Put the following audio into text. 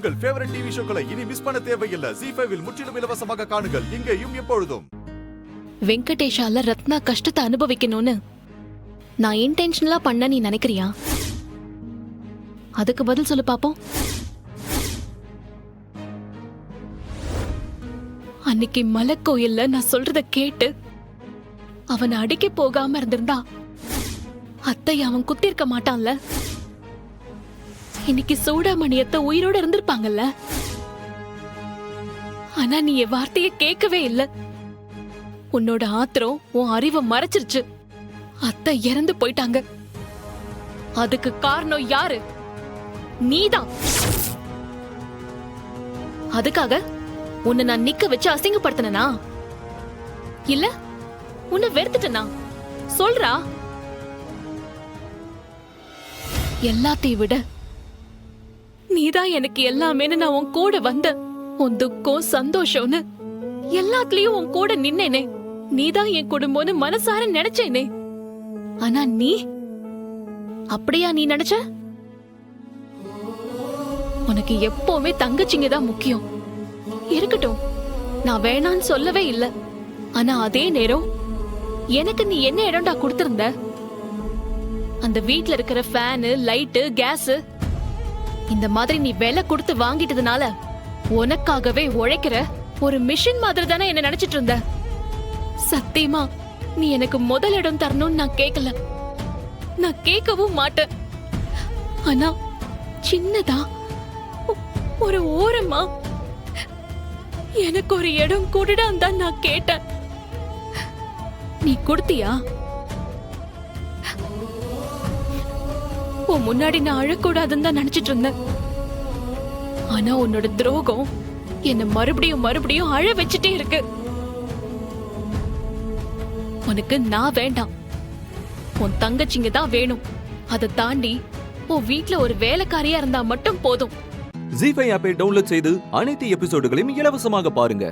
உங்கள் favourite TV ஷோக்களை இனி miss பண்ண தேவையில்லை. ZEE5 இல் முற்றிலும் இலவசமாக காணுங்கள். இங்கேயும் எப்பொழுதும். வெங்கடேஷால ரத்னா கஷ்டத்தை அனுபவிக்கணும்னு நான் இன்டென்ஷனலா பண்ண நீ நினைக்கிறியா? அதுக்கு பதில் சொல்லு பாப்போம். அன்னைக்கு மலைக்கோயில்ல நான் சொல்றத கேட்டு அவனை அடிக்க போகாம இருந்திருந்தா அத்தை அவன் குத்திருக்க மாட்டான்ல. இன்னைக்கு சூடாமணியத்தை உயிரோட இருந்திருப்பாங்கல்ல. ஆனா நீ என் வார்த்தைய கேட்கவே இல்ல. உன்னோட ஆத்திரம் உன் அறிவை மறைச்சிருச்சு. அத்தை இறந்து போயிட்டாங்க. அதுக்கு காரணம் யாரு? நீதான். அதுக்காக உன்னை நான் நிக்க வச்சு அசிங்கப்படுத்தினா இல்ல உன்னை வெறுத்துட்டனா? சொல்றா. எல்லாத்தையும் விட நீதான் எனக்கு எல்லாமேன்னு நான் உன் கூட வந்த. உன் துக்கம் சந்தோஷம்னு எல்லாத்துலயும் உன் கூட நின்னேனே. நீதான் என் குடும்பம்னு மனசார நினைச்சேனே. ஆனா நீ அப்படியா நீ நினைச்ச? உனக்கு எப்பவுமே தங்கச்சிங்க தான் முக்கியம். இருக்கட்டும், நான் வேணான்னு சொல்லவே இல்ல. ஆனா அதே நேரம் எனக்கு நீ என்ன இடம்டா கொடுத்திருந்த? அந்த வீட்ல இருக்கிற ஃபேனு, லைட்டு, கேஸ் இந்த மாதிரி நீ விலை கொடுத்து வாங்கிட்டதுனால உனக்காகவே உழைக்கிற ஒரு மிஷின் மாதிரி தானே என்ன நினைச்சிட்டு இருந்த. சத்தியமா நீ எனக்கு முதல் இடம் தரணும்னு நான் கேட்கல. நான் கேட்கவும் மாட்டேன். ஆனா சின்னதா ஒரு ஓரமா எனக்கு ஒரு இடம் கூடடான் தான் நான் கேட்டேன். நீ கொடுத்தியா? உன் முன்னாடி நான் அழக்கூடாதுன்னு தான் நினைச்சிட்டு இருந்தேன். ஆனா உன்னோட துரோகம் என்ன மறுபடியும் மறுபடியும் அழ வச்சுட்டே இருக்கு. உனக்கு நான் வேண்டாம், உன் தங்கச்சிங்க தான் வேணும். அதை தாண்டி உன் வீட்ல ஒரு வேலைக்காரியா இருந்தா மட்டும் போதும். ZEE5 ஆப்பை டவுன்லோட் செய்து அனைத்து எபிசோடுகளையும் இலவசமாக பாருங்க.